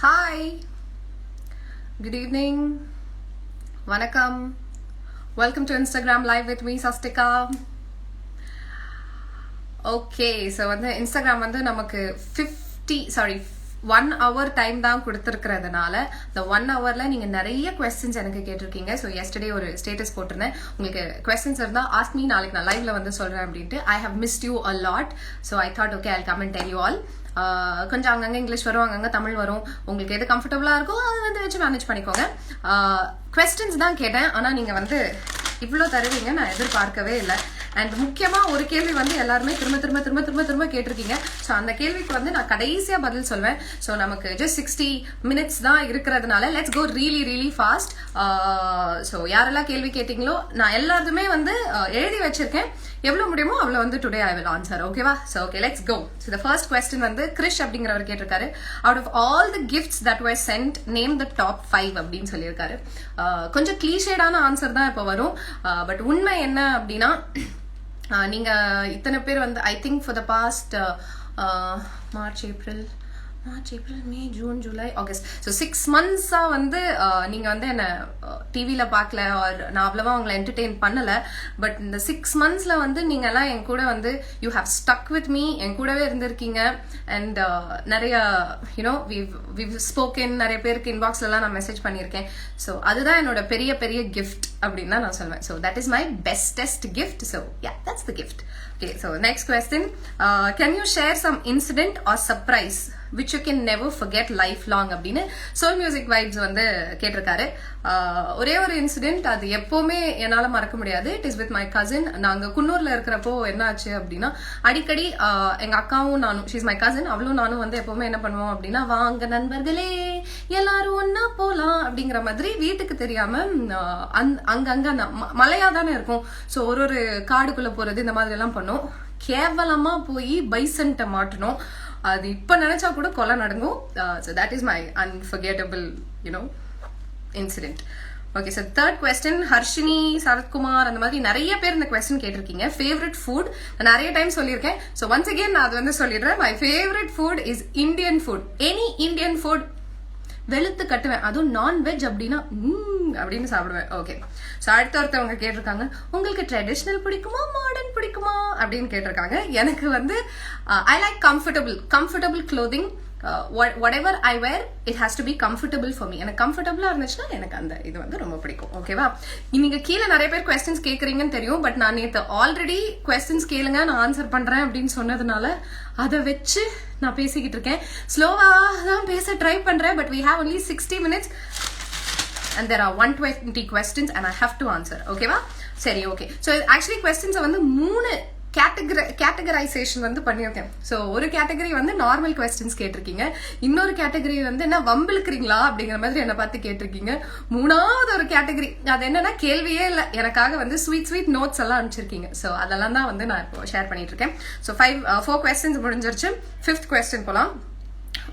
Hi, good evening, Vanakkam, welcome to Instagram live with me, Sastika. Okay, so வந்து Instagram வந்து நமக்கு 1 hour time தான் கொடுத்துருக்கிறதுனால இந்த 1 hourல நீங்க நிறைய questions எனக்கு கேட்டிருக்கீங்க. ஸோ yesterday ஒரு ஸ்டேட்டஸ் போட்டிருந்தேன், உங்களுக்கு questions இருந்தா ask me, நாளைக்கு நான் லைவ்ல வந்து சொல்றேன் அப்படின்ட்டு. I have missed you a lot, so I thought okay, I'll come and tell you all. கொஞ்சம் அங்கங்க இங்கிலீஷ் வரும், அங்கங்க தமிழ் வரும், உங்களுக்கு எது கம்ஃபர்டபுளா இருக்கோ அதை வந்து வச்சு மேனேஜ் பண்ணிக்கோங்க. questions தான் கேட்டேன், ஆனா நீங்க வந்து இவ்வளோ தருவீங்க நான் எதிர்பார்க்கவே இல்லை. அண்ட் முக்கியமா ஒரு கேள்வி வந்து எல்லாருமே திரும்ப கேட்டிருக்கீங்க. ஸோ அந்த கேள்விக்கு வந்து நான் கடைசியா பதில் சொல்வேன். ஸோ நமக்கு ஜஸ்ட் 60 minutes தான் இருக்கிறதுனால let's go really fast. So யாரெல்லாம் கேள்வி கேட்டீங்களோ நான் எல்லாருமே வந்து எழுதி வச்சிருக்கேன், எவ்வளவு முடியுமோ அவ்வளோ வந்து டுடே ஐ வில் ஆன்சர். ஓகேவா? So okay, let's go. So the first question வந்து கிரிஷ் அப்படிங்கிறவர் கேட்டிருக்காரு, out of all the gifts that were sent name the top 5 அப்படின்னு சொல்லியிருக்காரு. கொஞ்சம் கிளீஷேடான ஆன்சர் தான் இப்போ வரும், பட் உண்மை என்ன அப்படின்னா நீங்க இத்தனை பேர் வந்து I think for the past March April May June July August, so 6 months வந்து நீங்க வந்து என்ன டிவியில பார்க்கல, நான் அவ்வளவா உங்களை என்டர்டெயின் பண்ணல. பட் இந்த 6 monthsல வந்து நீங்க எல்லாம் என் கூட வந்து you have stuck with me, என் கூடவே இருந்திருக்கீங்க. அண்ட் நிறைய யூனோ we've spoken, நிறைய பேருக்கு இன்பாக்ஸ்ல எல்லாம் நான் மெசேஜ் பண்ணியிருக்கேன். ஸோ அதுதான் என்னோட பெரிய கிஃப்ட் அப்படின்னு தான் நான் சொல்வேன். So that is my bestest gift. So yeah, that's the gift. Okay, so next question. Can you share some incident or surprise which you can never forget lifelong அப்படின்னு Soul Music Vibes வந்து கேட்டிருக்காரு. ஒரே ஒரு incident, அது எப்பவுமே என்னால மறக்க முடியாது. It is with my cousin. நாங்க குன்னூர்ல இருக்கிறப்போ என்ன ஆச்சு அப்படின்னா, அடிக்கடி எங்க அக்காவும் நானும், ஷீஸ் மை கசின், அவளும் நானும் வந்து எப்பவுமே என்ன பண்ணுவோம் அப்படின்னா, வாங்க நண்பர்களே எல்லாரும் ஒன்னா போலாம் அப்படிங்கிற மாதிரி வீட்டுக்கு தெரியாம அங்கங்க மலையா தானே இருக்கும், ஸோ ஒரு காடுக்குள்ள போறது இந்த மாதிரி எல்லாம் பண்ணோம். கேவலமா போய் பைசன்ட்ட மாட்டணும், அது இப்ப நினைச்சா கூட கொலை நடங்கும். So that is my unforgettable, incident. Okay, so third question, Harshini, Sarathkumar, அந்த மாதிரி நிறைய பேர் இந்த question கேட்டிருக்கீங்க. favorite food நிறைய டைம் சொல்லியிருக்கேன். So once again நான் அது வந்து சொல்லிடுறேன். my favorite food is Indian food. any Indian food வெளுத்து கட்டுவேன், அதுவும் நான்வெஜ் அப்படின்னா அப்படின்னு சாப்பிடுவேன். ஓகே, ஸோ ஒருத்தவங்க கேட்டிருக்காங்க, உங்களுக்கு ட்ரெடிஷ்னல் பிடிக்குமா மாடர்ன் பிடிக்குமா அப்படின்னு கேட்டிருக்காங்க. எனக்கு வந்து I like comfortable clothing. whatever I wear, it has to be comfortable for me. எனக்கு கம்ஃபர்டபுளா இருந்துச்சுன்னா எனக்கு அந்த இது வந்து ரொம்ப பிடிக்கும். ஓகேவா? நீங்க கீழே நிறைய பேர் கொஸ்டின்ஸ் கேட்குறீங்கன்னு தெரியும், பட் நான் நேற்று ஆல்ரெடி கொஸ்டின்ஸ் கேளுங்க நான் ஆன்சர் பண்றேன் அப்படின்னு சொன்னதுனால அதை வச்சு நான் பேசிக்கிட்டு இருக்கேன். ஸ்லோவா தான் பேச ட்ரை பண்றேன், but we have only 60 minutes and there are 120 questions and I have to answer. ஓகேவா? சரி, ஓகே. ஸோ ஆக்சுவலி கொஸ்டின்ஸை வந்து 3 கேட்டகரைசேஷன் வந்து பண்ணியிருக்கேன். ஸோ ஒரு கேட்டகரி வந்து நார்மல் கொஸ்டின்ஸ் கேட்டிருக்கீங்க, இன்னொரு கேட்டகரி வந்து என்ன வம்பிழுக்கிறீங்களா அப்படிங்கிற மாதிரி என்னை பார்த்து கேட்டிருக்கீங்க, மூணாவது ஒரு கேட்டகரி அது என்னன்னா கேள்வியே இல்லை, எனக்காக வந்து ஸ்வீட் நோட்ஸ் எல்லாம் அனுப்பிச்சிருக்கீங்க. ஸோ அதெல்லாம் தான் வந்து நான் இப்போ ஷேர் பண்ணிட்டு இருக்கேன். ஸோ 4 questions முடிஞ்சிருச்சு. 5th question போலாம்.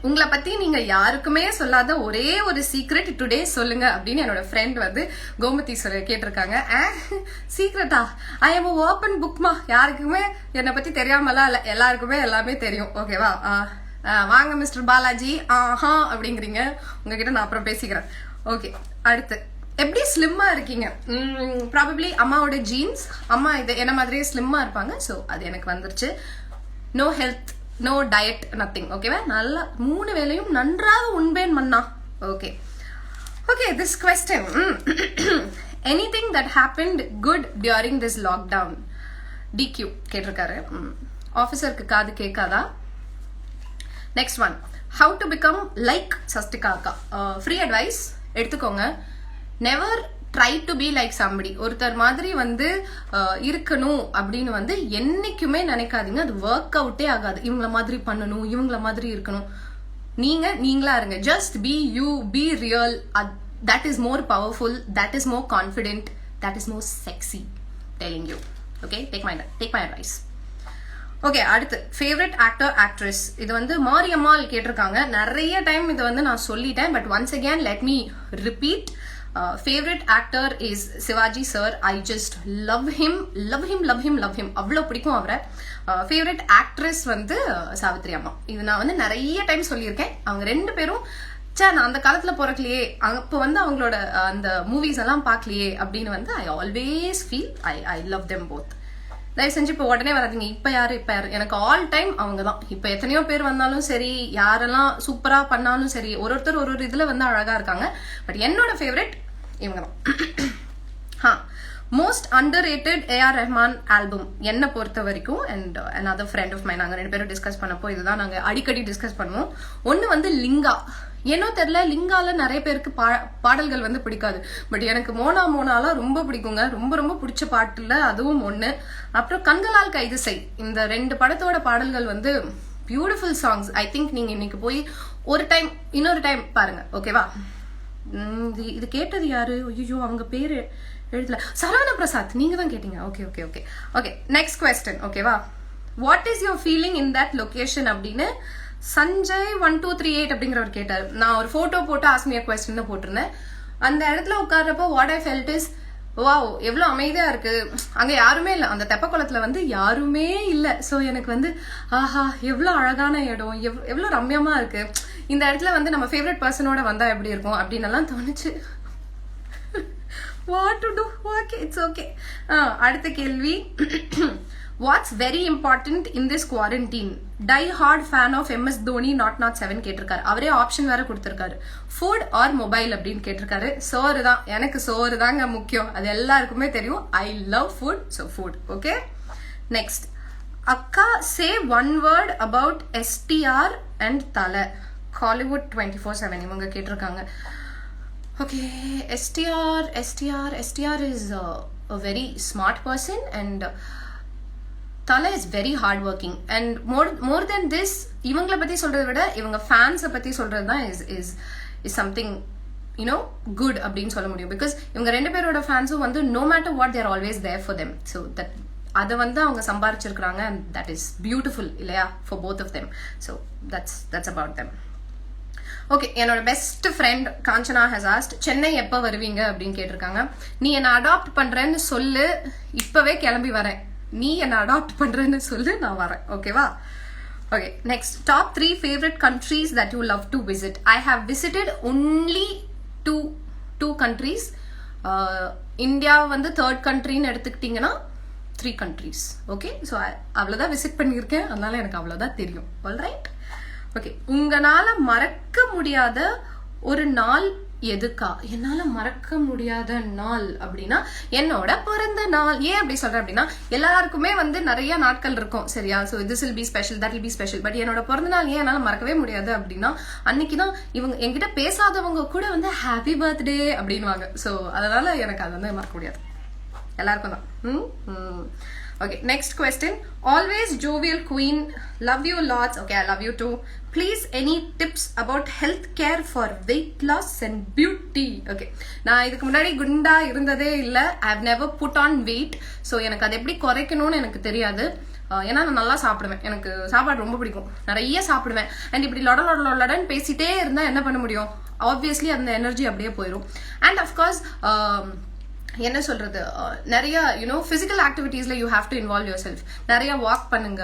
உங்களை பத்தி நீங்க யாருக்குமே சொல்லாத ஒரே ஒரு சீக்ரெட் டுடே சொல்லுங்க அப்படின்னு என்னோட ஃப்ரெண்ட் வந்து கோமதி கேட்டிருக்காங்க. சீக்ரெட்டா? ஐ எம் ஓப்பன் புக்மா, யாருக்குமே என்னை பத்தி தெரியாமலாம் இல்ல, எல்லாருக்குமே எல்லாமே தெரியும். ஓகேவா? வாங்க மிஸ்டர் பாலாஜி, ஆஹா அப்படிங்கிறீங்க, உங்ககிட்ட நான் அப்புறம் பேசிக்கிறேன். ஓகே, அடுத்து எப்படி ஸ்லிம்மா இருக்கீங்க? ப்ராபப்ளி அம்மாவோட ஜீன்ஸ், அம்மா இது என்ன மாதிரியே ஸ்லிம்மா இருப்பாங்க. ஸோ அது எனக்கு வந்துருச்சு. No health, no diet, nothing. ஓகேவா? நல்லா 3 வேளையும் நன்றாக உண்பேன் மன்னா. Okay, this question. anything that happened good during this lockdown? DQ கேட்டிருக்காரு. ஆஃபீஸருக்கு காது கேட்காதா? Next one, how to become like சஸ்டிகா அக்கா. ஃப்ரீ அட்வைஸ் எடுத்துக்கோங்க. Never try to be like somebody. ஒருத்தர் மாதிரி வந்து இருக்கணும் அப்படின்னு வந்து என்னைக்குமே நினைக்காதீங்க, அது ஒர்க் அவுட்டே ஆகாது. இவங்கள மாதிரி பண்ணணும், இவங்கள மாதிரி இருக்கணும். நீங்களா இருங்க. Just be you, B real. That is more powerful, that is more confident, that is more sexy. Telling you. Okay, take my advice. Okay, அடுத்து ஃபேவரட் ஆக்டர் ஆக்ட்ரஸ். இது வந்து மாரியம்மாள் கேட்டிருக்காங்க. நிறைய டைம் இது வந்து நான் சொல்லிட்டேன், but once again let me repeat. favorite actor is Sivaji sir. I just love him. அவ்வளோ பிடிக்கும் அவரை. favorite actress வந்து சாவித்ரி அம்மா. இது நான் வந்து நிறைய டைம் சொல்லியிருக்கேன். அவங்க 2 பேரும் நான் அந்த காலத்துல பிறக்கலையே, அப்போ வந்து அவங்களோட அந்த மூவிஸ் எல்லாம் பார்க்கலையே அப்படின்னு வந்து I always feel I love them both. தயவு செஞ்சு இப்போ உடனே வராதிங்க இப்ப யாரு எனக்கு ஆல் டைம் அவங்க தான். இப்ப எத்தனையோ பேர் வந்தாலும் சரி, யாரெல்லாம் சூப்பரா பண்ணாலும் சரி, ஒருத்தர் ஒரு இதுல வந்து அழகா இருக்காங்க. பட் என்னோட ஃபேவரட் இவங்க தான். Most underrated A R Rahman album என்ன பொறுத்த வரைக்கும், and another friend of mine, நாங்க 2 பேரும் டிஸ்கஸ் பண்ணப்போ இதுதான் நாங்க அடிக்கடி டிஸ்கஸ் பண்ணுவோம். ஒன்னு வந்து லிங்கா. ஏனோ தெரியல, லிங்கால நிறைய பேருக்கு பாடல்கள் வந்து பிடிக்காது. பட் எனக்கு மோனாலாம் ரொம்ப பிடிக்குங்க. ரொம்ப ரொம்ப பிடிச்ச பாட்டுல அதுவும் ஒண்ணு. அப்புறம் கண்களால் கைது செய், இந்த 2 படத்தோட பாடல்கள் வந்து பியூட்டிஃபுல் சாங்ஸ். ஐ திங்க் நீங்க இன்னைக்கு போய் ஒரு டைம் இன்னொரு டைம் பாருங்க, ஓகேவா? இது கேட்டது யாரு? ஐயோ அவங்க பேரு எழுதல. சரவண பிரசாத், நீங்க தான் கேட்டீங்க. Okay okay okay okay. Next question, ஓகேவா? What is your feeling in that location அப்படின்னு சஞ்சய் 1238 அப்படிங்கிறவர் கேட்டார். நான் ஒரு போட்டோ போட்டு ஆஸ்மியா குவெஸ்டன் போட்டிருந்தேன். அந்த இடத்துல உட்கார்றப்போ what I felt is, wow எவ்வளவு அமைதியா இருக்கு, அங்க யாருமே இல்ல, அந்த தெப்பக்குளத்துல வந்து யாருமே இல்ல. சோ எனக்கு வந்து ஆஹா எவ்வளவு அழகான இடம், எவ்வளவு ரம்யமா இருக்கு, இந்த இடத்துல வந்து நம்ம ஃபேவரட் பர்சனோட வந்தா எப்படி இருக்கும் அப்படின்னு எல்லாம் தோணுச்சு. What to do? Okay, it's okay. அடுத்த கேள்வி. What's very important in this quarantine? Die hard fan of MS Dhoni not7 கேட்டிருக்காரு. அவரே ஆப்ஷன் வேற கொடுத்திருக்காரு. ஃபுட் ஆர் மொபைல் அப்படின்னு கேட்டிருக்காரு. சோறு தான், எனக்கு சோறு தாங்க முக்கியம், அது எல்லாருக்குமே தெரியும். I love food, so food. Okay. Next, அக்கா say one word about STR and Thala. Hollywood 24/7 இவங்க கேட்டிருக்காங்க. Okay, STR is a very smart person, and Thala is very hardworking, and more than this, இவங்கள பத்தி சொல்றதை விட இவங்க ஃபேன்ஸ் பத்தி சொல்றது தான் is something, you know, good அப்படின்னு சொல்ல முடியும். பிகாஸ் இவங்க 2 பேரோட ஃபேன்ஸும் வந்து no matter what they are always there for them. So that அதை வந்து அவங்க சம்பாரிச்சிருக்காங்க, and that is beautiful இல்லையா, for both of them. So that's about them. Okay. என்னோட best friend Kanchana has asked, Chennai எப்போ வருவீங்க அப்படின்னு கேட்டிருக்காங்க. நீ என்ன அடாப்ட் பண்றேன்னு சொல்லு, இப்பவே கிளம்பி வரேன். நீ என்ன அடாப்ட் பண்றேன்னு சொல்லு, நான் வரேன். ஓகேவா? Okay. Next, top 3 favourite countries that you love to visit. I have visited only two countries. India வந்து 3rd கண்ட்ரின்னு எடுத்துக்கிட்டீங்கன்னா 3 கண்ட்ரீஸ். ஓகே. ஸோ அவ்வளோதான் விசிட் பண்ணியிருக்கேன், அதனால எனக்கு அவ்வளோதான் தெரியும். ஆல்ரைட். ஓகே. உங்களால மறக்க முடியாத ஒரு நாள் எதுக்கா? என்னால மறக்க முடியாத நாள் அப்படின்னா என்னோட பிறந்த நாள். ஏன் அப்படி சொல்றேன் அப்படின்னா, எல்லாருக்குமே வந்து நிறைய நாட்கள் இருக்கும், சரியா? So this will be special, that will be special. But என்னோட பிறந்த நாள் ஏன் என்னால மறக்கவே முடியாது அப்படின்னா, அன்னைக்குதான் இவங்க என்கிட்ட பேசாதவங்க கூட வந்து ஹாப்பி பர்த்டே அப்படின்வாங்க. சோ அதனால எனக்கு அது வந்து மறக்க முடியாது. எல்லாருக்கும் தான். Okay, next question. Always jovial queen. Love you lots. Okay, I love you too. Please, any tips about health care for weight loss and beauty? Okay. நான் இதுக்கு முன்னாடி குண்டா இருந்ததே இல்ல. I have never put on weight. So எனக்கு அது எப்படி குறைக்கணும்னு எனக்கு தெரியாது. ஏன்னா நான் நல்லா சாப்பிடுவேன், எனக்கு சாப்பாடு ரொம்ப பிடிக்கும், நிறைய சாப்பிடுவேன். அண்ட் இப்படி லொடன்னு பேசிட்டே இருந்தா என்ன பண்ண முடியும்? ஆப்வியஸ்லி அந்த எனர்ஜி அப்படியே போயிடும். அண்ட் அஃப்கோர்ஸ் என்ன சொல்றது, நிறைய யூனோ பிசிக்கல் ஆக்டிவிட்டீஸ்ல you have to involve yourself. நிறைய வாக் பண்ணுங்க,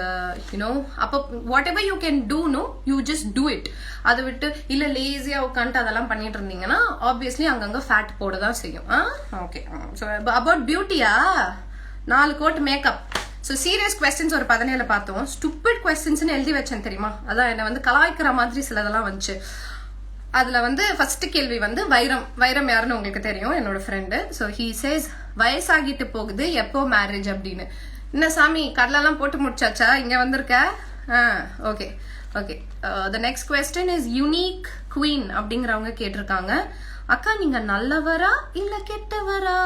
யூனோ. அப்போ whatever you can do, no you just do it. அதை விட்டு இல்ல லேசியா உட்காந்துட்டு அதெல்லாம் பண்ணிட்டு இருந்தீங்கன்னா ஆப்வியஸ்லி அங்கங்க ஃபேட் போட தான் செய்யும். ஓகே. ஸோ அபவுட் பியூட்டியா, 4 coat makeup. So serious questions ஒரு 17 பார்த்தோம். ஸ்டூபிட் கொஸ்டின்ஸ்னு எழுதி வச்சேன் தெரியுமா, அதான் என்ன வந்து கலாய்க்கிற மாதிரி சிலதெல்லாம் வந்துச்சு. அதுல வந்து ஃபர்ஸ்ட் கேள்வி வந்து வைரம் யாருன்னு உங்களுக்கு தெரியும், என்னோட ஃப்ரெண்டு. ஸோ ஹீ சேஸ், வயசாகிட்டு போகுது, எப்போ மேரேஜ் அப்படின்னு. என்ன சாமி கடலெல்லாம் போட்டு முடிச்சாச்சா, இங்க வந்திருக்க? Okay okay. The next question is unique queen அப்படிங்கிறவங்க கேட்டிருக்காங்க. அக்கா நீங்க நல்லவரா இல்ல கெட்டவரா?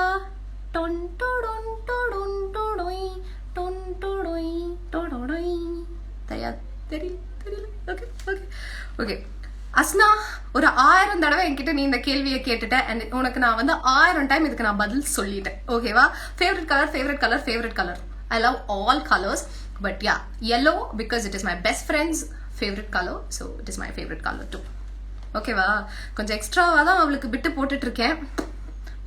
தெரியல. Okay okay okay. அஸ்னா, ஒரு 1000 தடவை என்கிட்ட நீ இந்த கேள்வியை கேட்டுட்ட, அண்ட் உனக்கு நான் வந்து 1000 டைம் இதுக்கு நான் பதில் சொல்லிட்டேன். ஓகேவா? Favourite colour. I love all colours, but yeah, yellow because it is my best friend's favorite color, so it is my favorite color too. ஓகேவா? கொஞ்சம் எக்ஸ்ட்ராவா தான் அவளுக்கு பிட்டு போட்டுட்டு இருக்கேன்.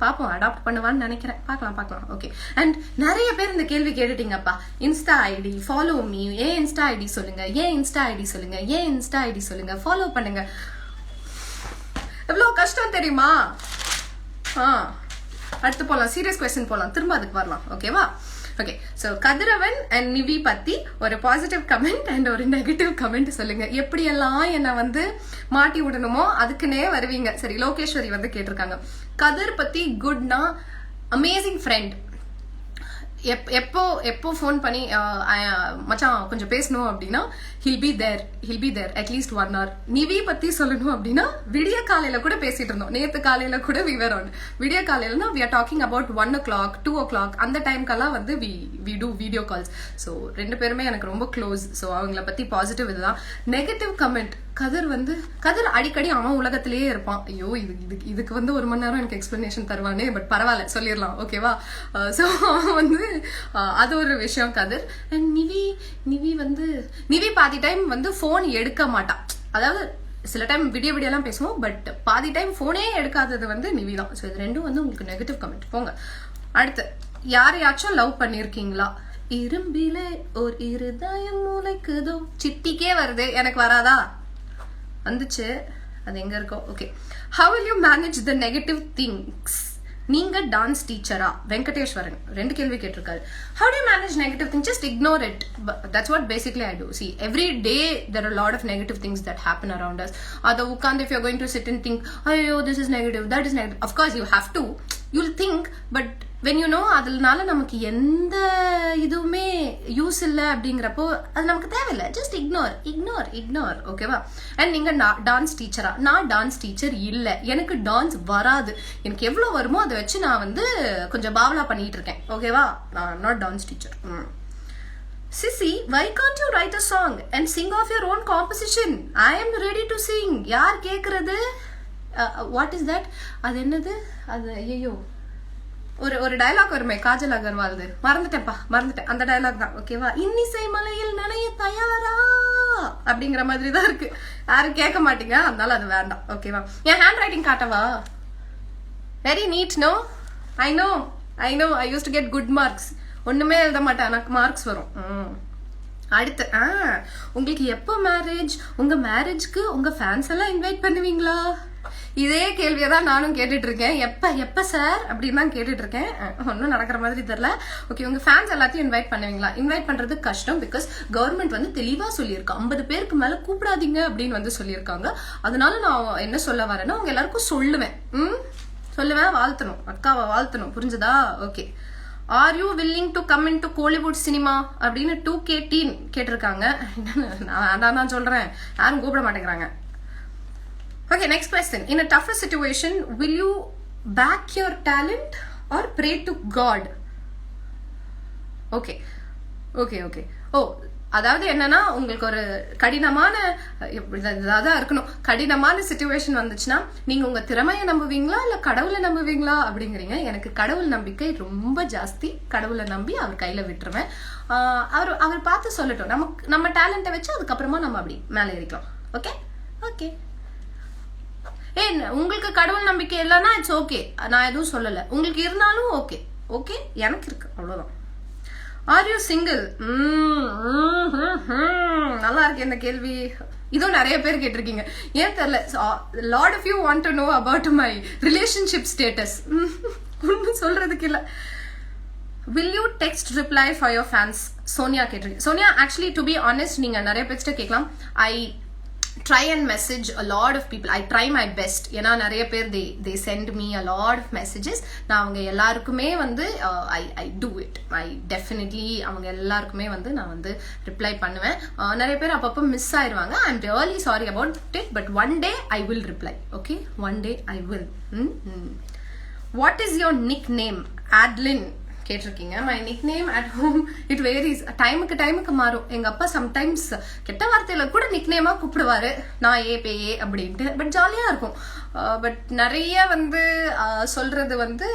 பாப்போம், அடாப்ட் பண்ணுவான்னு நினைக்கிறேன். பார்க்கலாம். ஓகே. அண்ட் நிறைய பேர் இந்த கேள்வி கேட்டுட்டீங்கப்பா. Insta ID, follow me. ஏன் இன்ஸ்டா ஐடி சொல்லுங்க, ஃபாலோ பண்ணுங்க. எவ்வளவு கஷ்டம் தெரியுமா? அடுத்து போலாம், சீரியஸ் क्वेश्चन போலாம், திரும்ப அதுக்கு வரலாம். ஓகேவா? Okay, so Kathiravan and Nivi பத்தி ஒரு பாசிட்டிவ் கமெண்ட் அண்ட் ஒரு நெகட்டிவ் கமெண்ட் சொல்லுங்க. எப்படியெல்லாம் என்ன வந்து மாட்டி விடணுமோ அதுக்குன்னே வருவீங்க. சரி, லோகேஸ்வரி வந்து கேட்டிருக்காங்க, கதிர் பத்தி குட்னா அமேசிங் ஃப்ரெண்ட். எப்போ ஃபோன் பண்ணி மச்சான் கொஞ்சம் பேசணும் அப்படின்னா he'll be there at least 1 hour. Nivi பத்தி சொல்லணும் அப்படின்னா விடிய காலையில கூட பேசிட்டு இருந்தோம். நேத்து காலையில கூட we were on விடிய காலையிலனா we are talking about 1 o'clock 2 o'clock அந்த டைம்க்கெல்லாம் வந்து we do video calls. So ரெண்டு பேருமே எனக்கு ரொம்ப க்ளோஸ். ஸோ அவங்கள பத்தி பாசிட்டிவ் இதுதான். நெகட்டிவ் கமெண்ட், கதிர் அடிக்கடி அவன் உலகத்திலேயே இருப்பான். ஐயோ இதுக்கு வந்து 1 மணி நேரம் எனக்கு எக்ஸ்பிளனேஷன் தருவானே, பட் பரவாயில்ல சொல்லிடலாம். ஓகேவா? ஸோ வந்து அது ஒரு விஷயம் கதிர். அண்ட் நிவி பாதி டைம் வந்து போன் எடுக்க மாட்டான். அதாவது சில டைம் விடியெல்லாம் பேசுவோம், பட் பாதி டைம் போனே எடுக்காதது வந்து நிவி தான். ஸோ இது ரெண்டும் வந்து உங்களுக்கு நெகட்டிவ் கமெண்ட். போங்க அடுத்து, யாரையாச்சும் லவ் பண்ணிருக்கீங்களா? இரும்பிலே ஒரு இருதயம் மூளைக்குதோ, சிட்டிக்கே வருது, எனக்கு வராதா? வந்துச்சு, அது எங்க இருக்கோ. Okay, how will you manage the negative things? நீங்க டான்ஸ் டீச்சரா? வெங்கடேஸ்வரன் 2 கேள்வி கேட்டிருக்காரு. How do you manage negative things? Just ignore it. That's what basically I do. See, every day there are a lot of negative things that happen around us. Ada ukand, if you're going to sit and think, oh, this is negative, that is negative. Of course you have to, you'll think, but when you know அதனால நமக்கு எந்த இதுவுமே use இல்லை அப்படிங்கிறப்போ அது நமக்கு தேவையில்லை. Just ignore. ஓகேவா? அண்ட் நீங்க டான்ஸ் டீச்சரா? நான் டான்ஸ் டீச்சர் இல்லை, எனக்கு டான்ஸ் வராது. எனக்கு எவ்வளவு வருமோ அதை வச்சு நான் வந்து கொஞ்சம் பாவலா பண்ணிட்டு இருக்கேன். ஓகேவா? நான் not dance teacher. Sissy, why can't you write a song and sing off your own composition? I am ready to sing. யார் கேக்குறது? What is that? அது என்னது? அது ஐயோ, ஒரு டயலாக் வருமே காஜல் அகர்வால்து, மறந்துட்டேன். அந்த டயலாக் தான். ஓகேவா? இன்னிசை மலையில் நனைய தயாரா அப்படிங்கிற மாதிரி தான் இருக்கு. யாரும் கேட்க மாட்டீங்க, அதனால அது வேண்டாம். ஓகேவா? என் ஹேண்ட் ரைட்டிங் காட்டவா? Very neat. No, I know I use to get good marks. ஒண்ணுமே எழுத மாட்டேன், எனக்கு மார்க்ஸ் வரும். அடுத்து, உங்களுக்கு எப்போ மேரேஜ்? உங்க மேரேஜ்க்கு உங்க ஃபேன்ஸ் எல்லாம் இன்வைட் பண்ணுவீங்களா? இதே கேள்வியை தான் நானும் கேட்டுட்டு இருக்கேன். எப்ப சார் அப்படின்னு தான் கேட்டுட்டு இருக்கேன். ஒன்னும் நடக்கிற மாதிரி தெரியல. ஓகே, உங்க ஃபேன்ஸ் எல்லாத்தையும் இன்வைட் பண்ணுவீங்களா? இன்வைட் பண்றது கஷ்டம். பிகாஸ் கவர்மெண்ட் வந்து தெளிவா சொல்லியிருக்கா, 50 பேருக்கு மேல கூப்பிடாதீங்க அப்படின்னு வந்து சொல்லியிருக்காங்க. அதனால நான் என்ன சொல்ல வரேன்னா, உங்க எல்லாருக்கும் சொல்லுவேன், வாழ்த்தணும், அக்காவை வாழ்த்தணும். புரிஞ்சதா? Okay. Are you willing to come in to Kollywood cinema அப்படின்னு 2K கேட்டிருக்காங்க. நான் சொல்றேன், யாரும் கூப்பிட மாட்டேங்கிறாங்க. Okay, next question. In a tougher situation, will you back your talent or pray to God? Okay. அதாவது என்னன்னா, உங்களுக்கு ஒரு கடினமான இருக்கணும். கடினமான சிச்சுவேஷன் வந்துச்சுன்னா நீங்க உங்க திறமையை நம்புவீங்களா இல்ல கடவுளை நம்புவீங்களா அப்படிங்கிறீங்க. எனக்கு கடவுள் நம்பிக்கை ரொம்ப ஜாஸ்தி. கடவுளை நம்பி அவர் கையில விட்டுருவேன். அவர் பார்த்து சொல்லட்டும், நம்ம டேலண்ட்டை வச்சு அதுக்கப்புறமா நம்ம அப்படி மேலே ஏறிக்கலாம். ஓகே. உங்களுக்கு கடவுள் நம்பிக்கை இல்லைன்னா இட்ஸ் ஓகே, நான் எதுவும் சொல்லல. உங்களுக்கு இருந்தாலும் ஓகே, எனக்கு இருக்கு, அவ்வளவுதான். Are you single? நல்லா இருக்கு இந்த கேள்வி. இதுவும் நிறைய பேர் கேட்டிருக்கீங்க, ஏன் தெரியல. Lot of you want to know about my relationship status. ஒன்றும் சொல்றதுக்கு இல்லை. Will you text reply for your fans? Sonia கேட்டிருக்கீங்க. Sonia, actually to be honest, நீங்க நிறைய பேர்கிட்ட கேட்கலாம். ஐ try and message a lot of people. I try my best. ஏன்னா நிறைய பேர் they send me a lot of messages. நான் அவங்க எல்லாருக்குமே வந்து I do it. I definitely அவங்க எல்லாருக்குமே வந்து நான் வந்து ரிப்ளை பண்ணுவேன். நிறைய பேர் அப்பப்போ மிஸ் ஆயிடுவாங்க. I'm really sorry about it, but one day I will reply. Okay, one day I will. What is your nickname? Adlin கேட்டிருக்கீங்க. My nickname at home it varies. டைமுக்கு மாறும். எங்க அப்பா சம்டைம்ஸ் கெட்ட வார்த்தையில கூட நிக் நேமா கூப்பிடுவாரு, நான் பேயே அப்படின்ட்டு. பட் ஜாலியா இருக்கும். பட் நிறைய வந்து சொல்றது வந்து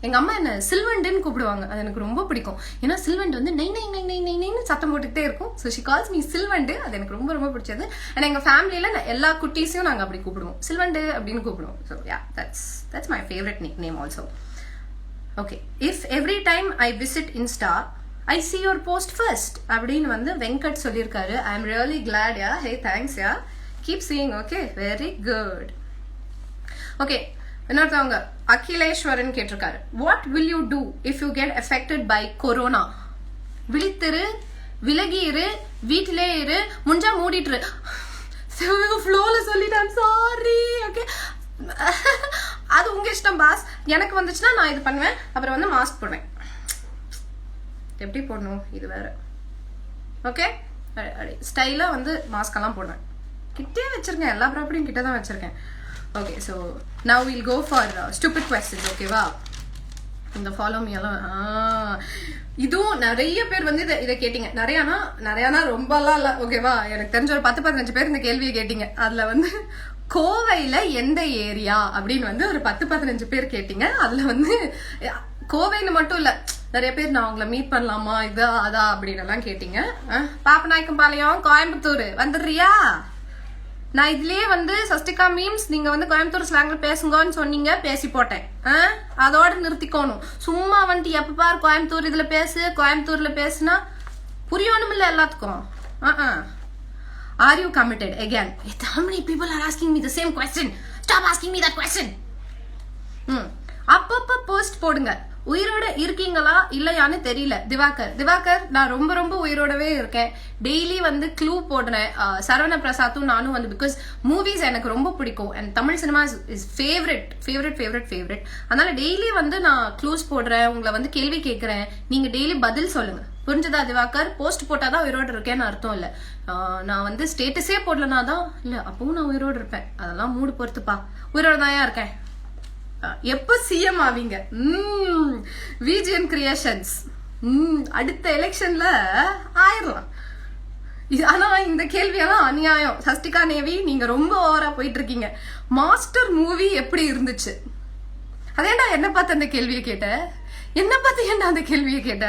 எங்க அம்மா என்ன சில்வண்டுன்னு கூப்பிடுவாங்க. அது எனக்கு ரொம்ப பிடிக்கும். ஏன்னா சில்வண்டு வந்து நெய் சத்தம் போட்டுக்கிட்டே இருக்கும். ஸோ ஷி கால்ஸ் மீ சில்வண்டு. அது எனக்கு ரொம்ப ரொம்ப பிடிச்சது. அண்ட் எங்க ஃபேமிலியில எல்லா குட்டீஸையும் நாங்க அப்படி கூப்பிடுவோம், சில்வண்டு அப்படின்னு கூப்பிடுவோம். So yeah, that's my favorite nickname also. Okay, if every time I visit Insta I see your post first அப்படின்னு வந்து வெங்கட் சொல்லியிருக்காரு. I am really glad. Hey, thanks. keep seeing. Okay, very good. Okay, இன்னொருத்தவங்க அகிலேஸ்வரன் கேட்டிருக்காரு, what will you do if you get affected by corona? விழித்திரு, விலகிரு, வீட்டிலே இரு, முஞ்சா மூடிட்டுரு. ஃப்ளோல சொல்லிட்டேன், sorry. Okay, அது உங்க இஷ்டம் பாஸ். எனக்கு வந்துச்சுன்னா நான் இது பண்ணுவேன். அப்புறம் வந்து மாஸ்க் போடுவேன். எப்படி போடணும் இது வேற. ஓகே, ஸ்டைலா வந்து மாஸ்க் எல்லாம் போடுவேன். கிட்டே வச்சிருக்கேன், எல்லா ப்ராப்பர்ட்டியும் கிட்ட தான் வச்சிருக்கேன். Okay, so now will go for stupid questions. ஓகேவா? இந்த ஃபாலோ மீ எல்லாம் இதுவும் நிறைய பேர் வந்து இதை கேட்டீங்க. நிறையானா ரொம்பலாம் இல்லை. ஓகேவா? எனக்கு தெரிஞ்ச ஒரு 10-15 பேர் இந்த கேள்வியை கேட்டீங்க. அதுல வந்து கோவையில எந்த ஏரியா அப்படின்னு வந்து ஒரு 10-15 பேர் கேட்டீங்க. அதுல வந்து கோவைன்னு மட்டும் இல்ல, நிறைய பேர் நான் உங்களை மீட் பண்ணலாமா இதா அதா அப்படின்னு எல்லாம் கேட்டீங்க. பாப்பநாயக்கம்பாளையம், கோயம்புத்தூர் வந்துடுறியா? நான் இதுலயே வந்து சஸ்டிகா மீம்ஸ் நீங்க வந்து கோயம்புத்தூர் ஸ்லாங்ல பேசுங்கன்னு சொன்னீங்க, பேசி போட்டேன். அதோட நிறுத்திக்கணும். சும்மா வந்துட்டு எப்ப பாரு கோயம்புத்தூர் இதுல பேசு, கோயம்புத்தூர்ல பேசுனா புரியணும் இல்ல எல்லாத்துக்கும். Are you committed? Again, how many people are asking me the same question? Stop asking me that question. அப்பப்ப போஸ்ட் போடுங்க. உயிரோட இருக்கீங்களா இல்லையான்னு தெரியல. திவாகர் நான் ரொம்ப ரொம்ப உயிரோடவே இருக்கேன். டெய்லி வந்து க்ளூ போடுறேன். சரவண பிரசாத்தும் நானும் வந்து பிகாஸ் மூவிஸ் எனக்கு ரொம்ப பிடிக்கும் and Tamil cinema is favourite. அதனால டெய்லி வந்து நான் க்ளூஸ் போடுறேன், உங்களை வந்து கேள்வி கேட்கறேன், நீங்க டெய்லி பதில் சொல்லுங்க. புரிஞ்சதா திவாகர்? போஸ்ட் போட்டாதான் உயிரோடு இருக்கேன்னு அர்த்தம் இல்ல. நான் வந்து ஸ்டேட்டஸே போடலனாதான் இல்ல, அப்பவும் நான் உயிரோடு இருப்பேன். அதெல்லாம் மூடு பொறுத்துப்பா. உயிரோடு தான் இருக்கேன். எப்ப சிஎம் ஆவீங்க? விஜிஎன் கிரியேஷன்ஸ் அடுத்த எலெக்ஷன்ல ஆயிரலாம். ஆனா இந்த கேள்வியெல்லாம் அநியாயம். சஸ்டிகா நேவி நீங்க ரொம்ப ஓவரா போயிட்டு இருக்கீங்க. மாஸ்டர் மூவி எப்படி இருந்துச்சு? அதேண்டா என்ன பார்த்து அந்த கேள்வியை கேட்ட? என்ன பார்த்து என்ன அந்த கேள்வியை கேட்ட?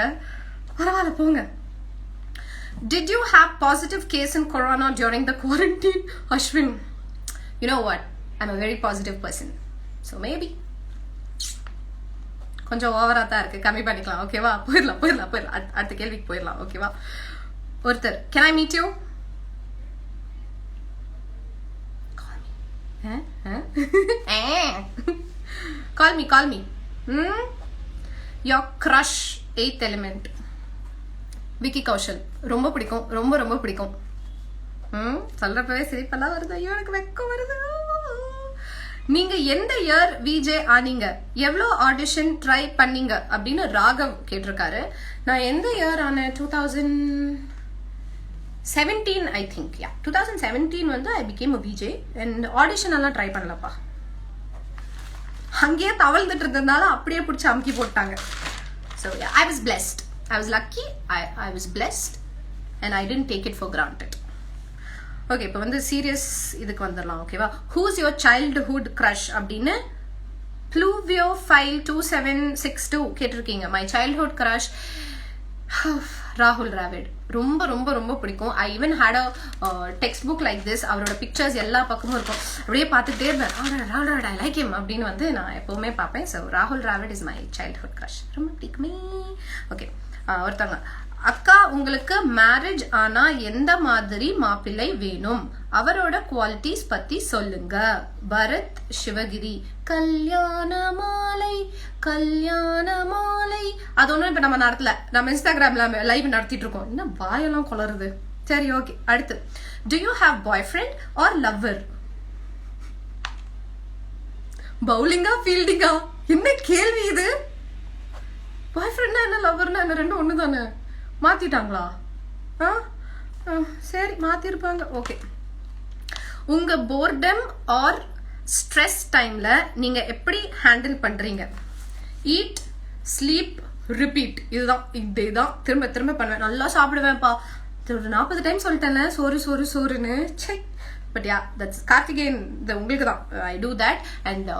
பரவாயில்ல போங்க. Did you have positive case in corona during the quarantine? Ashwin, you know what? I'm a very positive person. So maybe கொஞ்சம் ஓவரா தான் இருக்கு, கம்மி பண்ணிக்கலாம். ஓகேவா? போயிடலாம். அடுத்த கேள்விக்கு போயிடலாம். ஓகேவா? ஒருத்தர், can I meet you? Call me. Your crush 8th element. Vicky Kaushal ரொம்ப பிடிக்கும், ரொம்ப பிடிக்கும். சொல்றப்பவே சிரிப்பெல்லாம் வருது. ஐயோ எனக்கு வெக்கம் வருது. நீங்க எந்த இயர் விஜே ஆனீங்க? எவ்வளோ ஆடிஷன் ட்ரை பண்ணீங்க அப்படின்னு ராகவ் கேட்டிருக்காரு. நான் எந்த இயர் ஆனேன்? 2017 ஐ திங்க். 2017 வந்து I became a VJ and audition எல்லாம் ட்ரை பண்ணலப்பா. அங்கேயே தவழ்ந்துட்டு இருந்ததுனால அப்படியே பிடிச்சி அமுக்கி போட்டாங்க. So I was blessed. I was lucky, I was blessed and I didn't take it for granted. Okay, இப்போ வந்து சீரியஸ் இதுக்கு வந்துடலாம். ஓகேவா? Who's your childhood crush அப்படின்னு Pluvio file 2762 கேட்டிருக்கீங்க. My childhood crush ராகுல் டிராவிட். ரொம்ப பிடிக்கும். I even had a textbook like this. அவரோட பிக்சர்ஸ் எல்லா பக்கமும் இருக்கும். அப்படியே பார்த்துட்டே இருந்தேன். I like him அப்படின்னு வந்து நான் எப்பவுமே பார்ப்பேன். ஸோ ராகுல் Dravid is my childhood crush. ரொம்ப பிடிக்குமே. ஓகே, ஒருத்தவங்க, அக்கா உங்களுக்கு மேரேஜ் ஆனா எந்த மாதிரி மாப்பிள்ளை வேணும்? அவரோட குவாலிட்டிஸ் பத்தி சொல்லுங்க. பரத் சிவகிரி. கல்யாண மாலை அது ஒன்றும் இப்ப நம்ம நடத்தல, நம்ம இன்ஸ்டாகிராம்ல லைவ் நடத்திட்டு இருக்கோம். என்ன வாயெல்லாம் குளருது. சரி, ஓகே. அடுத்து, do you have boyfriend or lover? பவுலிங்கா ஃபீல்டிங்கா? என்ன கேள்வி இது? பாய் ஃப்ரெண்ட்னா என்ன, லவ்வர்னா என்ன? ரெண்டும் ஒன்று தானே. மாத்திட்டாங்களா? சரி, மாத்திருப்பாங்க. ஓகே. உங்க போர்டம் ஆர் ஸ்ட்ரெஸ் டைம்ல நீங்க எப்படி ஹேண்டில் பண்றீங்க? Eat, sleep, repeat. இதுதான் திரும்ப பண்ணுவேன். நல்லா சாப்பிடுவேன்ப்பா. 40 டைம் சொல்லிட்டேன்ல சோறுன்னு. Check. But ya, that's Karthikeyan. உங்களுக்கு தான் I do that. And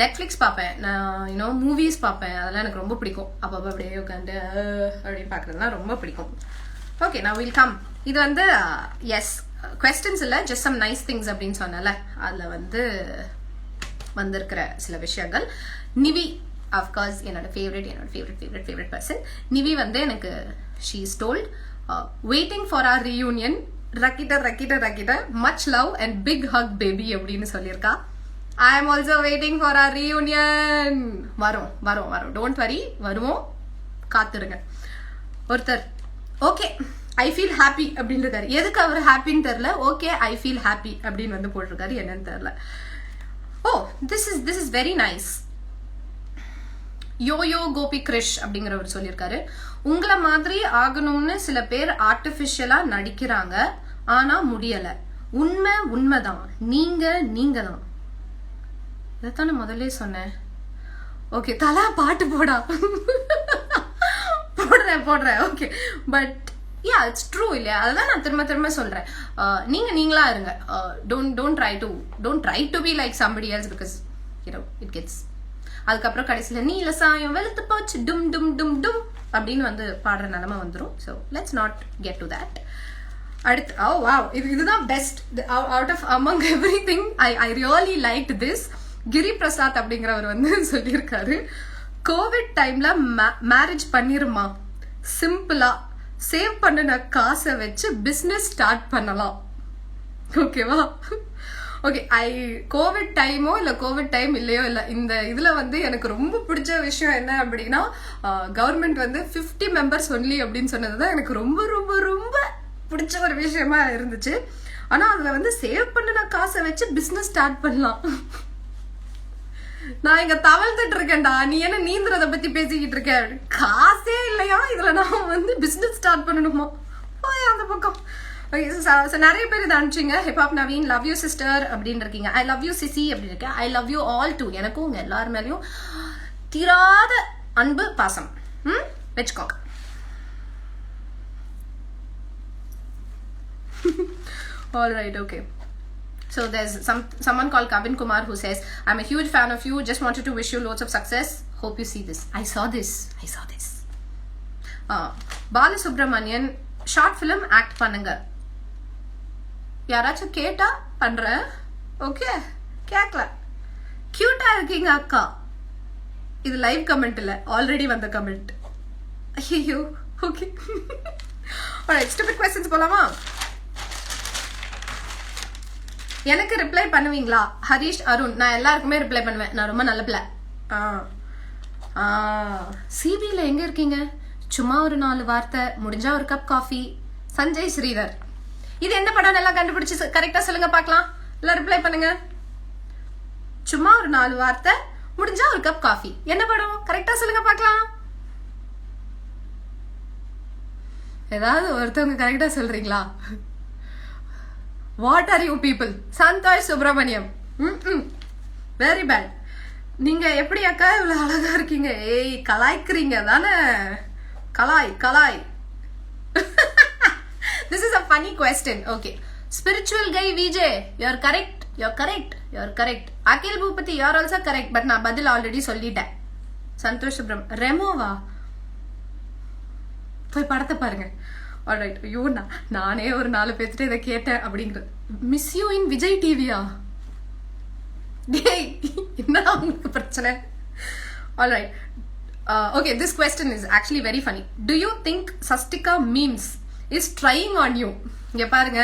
Netflix பார்ப்பேன், நான் மூவிஸ் பார்ப்பேன். அதெல்லாம் எனக்கு ரொம்ப பிடிக்கும். அப்பப்போ அப்படியே உட்காந்து அப்படின்னு பார்க்குறதுலாம் ரொம்ப பிடிக்கும். ஓகே, நான் வில் கம். இது வந்து எஸ் கொஸ்டின்ஸ் இல்லை, ஜஸ்ட் சம் நைஸ் திங்ஸ் அப்படின்னு சொன்னால அதில் வந்து வந்திருக்கிற சில விஷயங்கள். நிவி அஃப்கோர்ஸ் என்னோட ஃபேவரட் பர்சன். நிவி வந்து எனக்கு she is told waiting for our reunion ரக்கிட்ட much love and big hug baby அப்படின்னு சொல்லியிருக்கா. I am also waiting for our reunion. வரும் டோன்ட் வரி, வருவோம், காத்துருங்க. ஒருத்தர் ஓகே ஐ ஃபீல் ஹாப்பி அப்படின்னு இருக்காரு. எதுக்கு அவர் ஹாப்பின்னு தெரியல. ஓகே ஐ ஃபீல் ஹாப்பி அப்படின்னு வந்து போட்டிருக்காரு, என்னன்னு தெரியல. Oh this is very nice. Yoyo Gopi Krish அப்படிங்கிறவர் சொல்லியிருக்காரு, உங்களை மாதிரி ஆகணும்னு சில பேர் ஆர்டிபிஷியலா நடிக்கிறாங்க, ஆனா முடியல. உண்மைதான், நீங்க தான். இதைத்தானே முதல்ல சொன்னேன். ஓகே தலா பாட்டு போடுறேன். Okay but yeah it's true இல்லையா? அதெல்லாம் நான் திரும்ப சொல்றேன். நீங்களா இருங்க. Don't try to be like somebody else because it gets. அதுக்கப்புறம் கடைசியில் நீல சாயம் வெளுத்து போச்சு டும் டும் டும் டும் அப்படின்னு வந்து பாடுற நிலைமை வந்துடும். So let's not get to that. அடுத்து வாவ் இதுதான் best out of among everything. I really like this. Giri Prasad அப்படிங்கிறவர் வந்து சொல்லியிருக்காரு, கோவிட் டைம்ல மேரேஜ் பண்ணிருமா, சிம்பிளா சேவ் பண்ணின காசை வச்சு பிசினஸ் ஸ்டார்ட் பண்ணலாம். ஓகேவா? ஓகே கோவிட் டைமோ இல்ல கோவிட் டைம் இல்லையோ இல்ல, இந்த இதுல வந்து எனக்கு ரொம்ப பிடிச்ச விஷயம் என்ன அப்படின்னா, கவர்மெண்ட் வந்து 50 மெம்பர்ஸ் ஒன்லி அப்படின்னு சொன்னதுதான் எனக்கு ரொம்ப ரொம்ப ரொம்ப பிடிச்ச ஒரு விஷயமா இருந்துச்சு. ஆனா அதுல வந்து சேவ் பண்ணின காசை வச்சு பிசினஸ் ஸ்டார்ட் பண்ணலாம். நான் இங்க தவழ்ந்துட்டு இருக்கேன்டா, நீ என்ன நீந்துறத பத்தி பேசிக்கிட்டு இருக்க? காசே இல்லையா இதுல, நான் வந்து பிசினஸ் ஸ்டார்ட் பண்ணணுமா? அந்த பக்கம் நிறைய பேர் இதை அனுப்பிச்சிங்க. Hip hop Naveen love you sister அப்படின்னு இருக்கீங்க. ஐ லவ் யூ சிசி அப்படின்னு இருக்கேன். I love you all too. எனக்கும் உங்க எல்லாரும் மேலேயும் தீராத அன்பு பாசம் வச்சுக்கோங்க. All right, okay. So there's someone called Kavin Kumar who says, I'm a huge fan of you. Just wanted to wish you loads of success. Hope you see this. I saw this. Bala Subramanian, short film act பண்ணுங்க. யாராச்சும் கேட்டா பண்றேன். Okay கேட்கல. கியூட்டா இருக்கீங்க அக்கா. இது live comment இல்ல, ஆல்ரெடி வந்த கமெண்ட். ஐயோ ஓகே. alright, stupid questions போலாமா? எனக்கு ரிப்ளை பண்ணுவீங்களா? ஹரிஷ் அருண், நான் எல்லாருக்குமே ரிப்ளை பண்ணுவேன். நான் ரொம்ப நல்ல பிள்ளை. சிபில எங்க இருக்கீங்க? சும்மா ஒரு 4 வார்த்தை, முடிஞ்சா ஒரு கப் காஃபி. சஞ்சய் ஸ்ரீதர், இது என்ன படம் எல்லாம் கண்டுபிடிச்சு கரெக்டா சொல்லுங்க பாக்கலாம். எல்லாம் ரிப்ளை பண்ணுங்க. சும்மா ஒரு 4 வார்த்தை, முடிஞ்சா ஒரு கப் காஃபி. என்ன படம் கரெக்டா சொல்லுங்க பாக்கலாம். ஏதாவது ஒருத்தவங்க கரெக்டா சொல்றீங்களா? What are you people? Santhosh Subramaniam, very bad. நீங்க எப்படி அக்கா இவ்வளவு அழகா இருக்கீங்க? ஏய் கலாய்க்கிறீங்க தானே? கலாய். This is a funny question. Okay. Spiritual guy VJ, you're correct. Akhil Bhupati, you're also correct. But நான் பதில் ஆல்ரெடி சொல்லிட்டேன். சந்தோஷ் சுப்ரம் ரெமோவா? போய் படத்தை பாருங்க. ஆல்ரைட். ஐயோ நானே ஒரு 4 பேர்த்திட்ட இதை கேட்டேன் அப்படிங்கிறது. மிஸ் யூ இன் விஜய் டிவியா? டேய் என்ன உங்களுக்கு பிரச்சனை? Alright. Okay, this question is actually very funny. Do you think Sastika memes is trying on you? இங்க பாருங்க,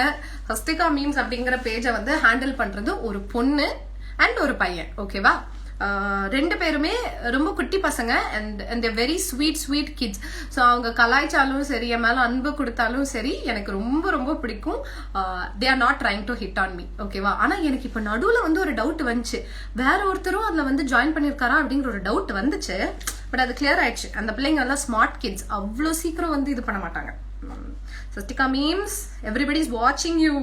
Sastika memes அப்படிங்கிற பேஜை வந்து ஹேண்டில் பண்றது ஒரு பொண்ணு அண்ட் ஒரு பையன். ஓகேவா? 2 பேருமே ரொம்ப குட்டி பசங்க and they're very sweet kids. So அவங்க கலாய்ச்சாலும் சரி, என் மேல அன்பு கொடுத்தாலும் சரி, எனக்கு ரொம்ப ரொம்ப பிடிக்கும். they are not trying to hit on me. ஓகேவா? ஆனா எனக்கு இப்ப நடுவுல வந்து ஒரு டவுட் வந்துச்சு. வேற ஒருத்தரும் அதுல வந்து ஜாயின் பண்ணிருக்காரா அப்படிங்கிற ஒரு டவுட் வந்துச்சு. பட் அது கிளியர் ஆயிடுச்சு. அந்த பிள்ளைங்க எல்லாம் ஸ்மார்ட் கிட்ஸ், அவ்வளோ சீக்கிரம் வந்து இது பண்ண மாட்டாங்க. Sastika memes, everybody is watching you.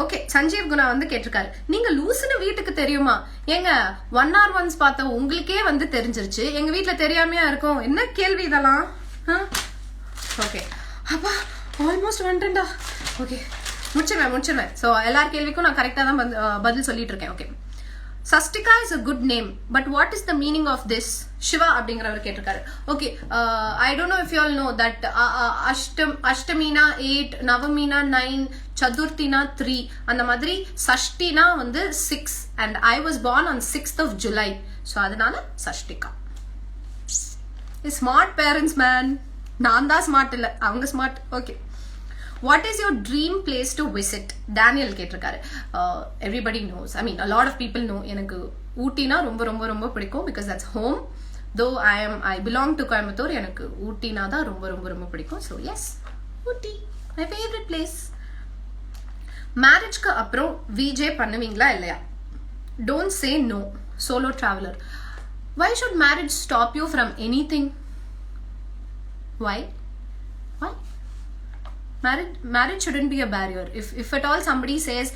Okay. Sanjeev Guna வந்து கேட்டிருக்காரு, நீங்க லூசுன்னு வீட்டுக்கு தெரியுமா? ஏங்க 1 hour once பார்த்த உங்களுக்கே வந்து தெரிஞ்சிருச்சு, எங்க வீட்டுல தெரியாமையா இருக்கும்? என்ன கேள்வி இதெல்லாம்? ஓகே அப்பா ஆல்மோஸ்ட் வந்துட்டேன்டா. ஓகே முடிச்சிருவேன். ஸோ எல்லார் கேள்விக்கும் நான் கரெக்டாக தான் பதில் சொல்லிட்டு இருக்கேன். Okay. Sastika is a good name, but what is the meaning of this? Shiva அப்படிங்கிறவர் கேட்டிருக்காரு. Okay, I don't know if you all know that அஷ்டமினா 8, நவமினா 9, சதுர்த்தினா 3, அந்த மாதிரி சஷ்டினா வந்து 6 and I was born on 6th of July. So அதனால Shashtika. Smart parents man. நான் தான் smart இல்லை, அவங்க smart. Okay. What is your dream place to visit? Daniel கேட்டிருக்காரு. Everybody knows, I mean a lot of people know எனக்கு ஊட்டினா ரொம்ப ரொம்ப ரொம்ப பிடிக்கும். Because that's home. தோ ஐ பிலாங் டு கோயம்புத்தூர். எனக்கு ஊட்டினா தான் ரொம்ப ரொம்ப ரொம்ப பிடிக்கும். So yes, Ooty my favourite place. மேரேஜ்க்கு அப்புறம் விஜே பண்ணுவீங்களா இல்லையா? Don't say no. Solo traveller. Why should marriage stop you from anything? Why? Marriage shouldn't be a barrier. If at all somebody says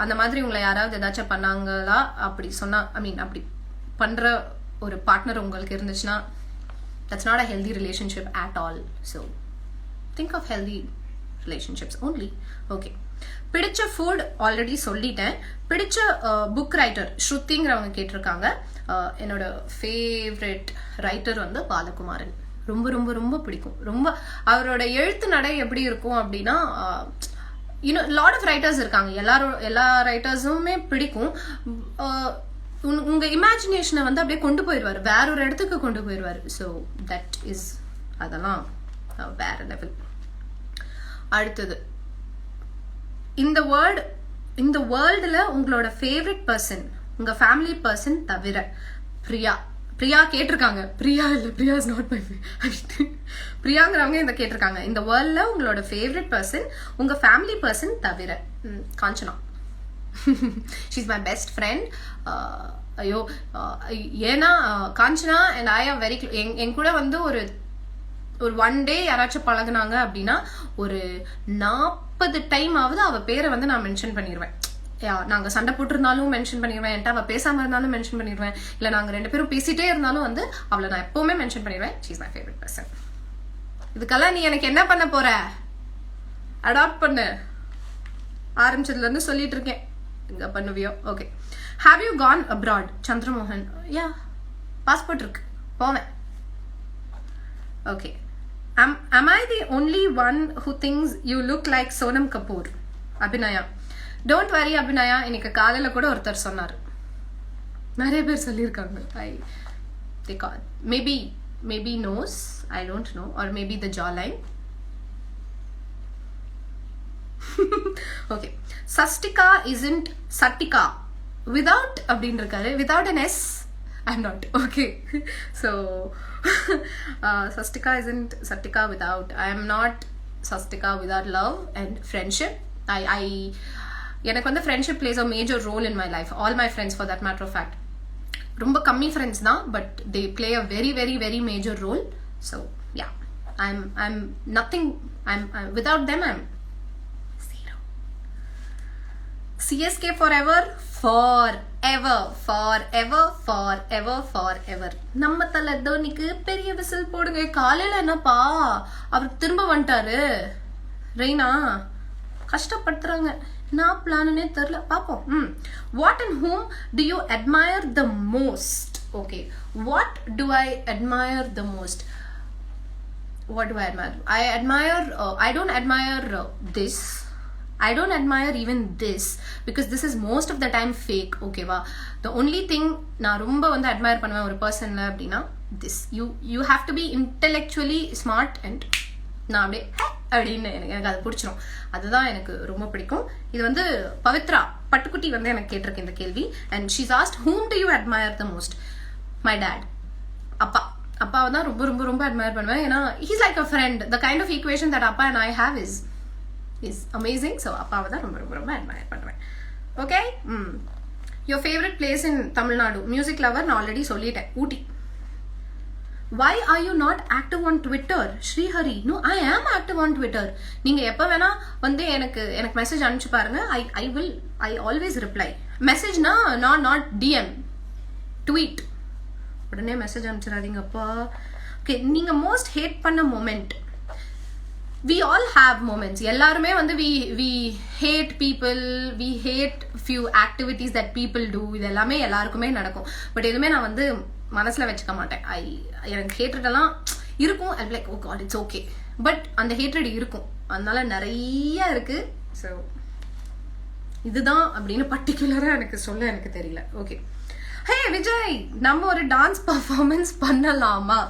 அந்த மாதிரி உங்களை யாராவது ஏதாச்சும் பண்ணாங்களா அப்படி சொன்னா, ஐ மீன் அப்படி பண்ற ஒரு பார்ட்னர் உங்களுக்கு இருந்துச்சுன்னா, that's not a healthy relationship at all. So think of healthy relationships only. Okay. பிடிச்ச ஃபுட் ஆல்ரெடி சொல்லிட்டேன். பிடிச்ச புக் ரைட்டர் ஸ்ருதிங்கிறவங்க கேட்டிருக்காங்க. என்னோட ஃபேவரட் ரைட்டர் வந்து பாலகுமாரன். ரொம்ப ரொம்ப ரொம்ப பிடிக்கும். ரொம்ப அவரோட எழுத்து நடை எப்படி இருக்கும் அப்படின்னா, லாட் ஆஃப் ரைட்டர்ஸ் இருக்காங்க. எல்லா ரைட்டர்ஸுமே பிடிக்கும். உங்க இமேஜினேஷனை வந்து அப்படியே கொண்டு போயிடுவார், வேற ஒரு இடத்துக்கு கொண்டு போயிடுவார். ஸோ தட் இஸ், அதெல்லாம் வேற லெவல். அடுத்தது, இந்த வேர்ல்டுல உங்களோட ஃபேவரட் பர்சன், உங்க ஃபேமிலி பர்சன் தவிர. பிரியா கேட்டிருக்காங்க. பிரியா இல்ல, Priya is not my favourite. பிரியாங்கிறவங்க இந்த கேட்டிருக்காங்க. இந்த வேர்ல்ட்ல உங்களோட ஃபேவரட் பர்சன் உங்க ஃபேமிலி பர்சன் தவிர. Kanchana. She is my best friend. ஐயோ, ஏன்னா Kanchana and I are very என் கூட வந்து ஒரு 1 டே யாராச்சும் பழகுனாங்க அப்படின்னா ஒரு 40 டைம் ஆவது அவ பேரை வந்து நான் மென்ஷன் பண்ணிடுவேன். நாங்க சண்டை போட்டிருந்தாலும் மென்ஷன் பண்ணிடுவேன், என்கிட்ட அவ பேசாம இருந்தாலும் மென்ஷன் பண்ணிடுவேன், இல்ல நாங்க 2 பேரும் பேசிட்டே இருந்தாலும் வந்து அவளை நான் எப்பவுமே மென்ஷன் பண்ணிடுவேன். She is my favourite person. இதுக்கெல்லாம் நீ எனக்கு என்ன பண்ண போற? அடாப்ட் பண்ணு. ஆரம்பிச்சதுல இருந்து சொல்லிட்டு இருக்கேன், எங்க பண்ணுவியோ. Okay. Have you gone abroad? Chandramohan. Ya, passport இருக்கு, போவேன். Okay. Am I the only one who thinks you look like Sonam Kapoor? Abhinaya. Don't worry Abhinaya, இன்னைக்கு காலையில கூட ஒருத்தர் சொன்னார். நிறைய பேர் சொல்லியிருக்காங்க. They call maybe nose, I don't know, or maybe the jawline. Okay. Sastika isn't Satika. Without அப்படினு இருக்காரு. Without an S, I'm not. Okay. So Sastika isn't Satika without. I am not Sastika without love and friendship. எனக்கு வந்து friendship plays a major role in my life. All my friends, for that matter of fact, ரொம்ப கம்மி friends தான், but they play a very very very major role. So yeah, I'm nothing. I'm without them I'm zero. CSK forever. நம்ம தல தோனிக்கு பெரிய whistle போடுங்க. காலையில என்னப்பா அவர் திரும்ப வந்துட்டாரு. ரெய்னா கஷ்டப்படுத்துறாங்க. நான் பிளானே தெரியல, பாப்போம். What and whom to you admire the most? Okay, what to I admire the most? What do I admire? I don't admire this. I don't admire even this because this is most of the time fake. Okay va? The only thing na romba vandu admire பண்ணுவேன் ஒரு பர்சன்ல அப்படினா this. You have to be intellectually smart and நான் அப்படியே அப்படின்னு எனக்கு அது பிடிச்சிரும். அதுதான் எனக்கு ரொம்ப பிடிக்கும். இது வந்து பவித்ரா பட்டுக்குட்டி வந்து எனக்கு கேட்டிருக்க இந்த கேள்வி. And she's asked, whom do you admire the most? My dad. அப்பாவை தான் ரொம்ப ரொம்ப ரொம்ப admire பண்ணுவேன். ஏன்னா he's like a friend. The kind of equation that Appa and I have is amazing. So அப்பாவை தான் ரொம்ப ரொம்ப ரொம்ப admire பண்ணுவேன். Okay? Your favorite place in Tamil Nadu? Music lover நான் ஆல்ரெடி சொல்லிட்டேன், ஊட்டி. Why are you not active on Twitter? Srihari. No, I am active on Twitter. நீங்க எப்ப வேணா வந்து எனக்கு மெசேஜ் அனுப்பிச்சு பாருங்க. I always reply. மெசேஜ்னா not DM. Tweet. உடனே மெசேஜ் அனுப்பிச்சிடாதீங்கப்பா. ஓகே, நீங்க மோஸ்ட் ஹேட் பண்ண moment? We all have moments. எல்லாருமே வந்து we hate people, we hate few activities that people do. இது எல்லாமே எல்லாருக்குமே நடக்கும். பட் எதுவுமே நான் வந்து மனசுல வச்சுக்க மாட்டேன். எனக்கு ஹேட்ரட் எல்லாம் இருக்கும். I'll be like, oh god, it's okay. But அந்த ஹேட்ரட் இருக்கும், அதனால நிறைய இருக்கு. ஸோ இதுதான் அப்படின்னு பர்டிகுலரா எனக்கு சொல்ல எனக்கு தெரியல. ஓகே. ஹே விஜய், நம்ம ஒரு டான்ஸ் பர்ஃபார்மன்ஸ் பண்ணலாமா?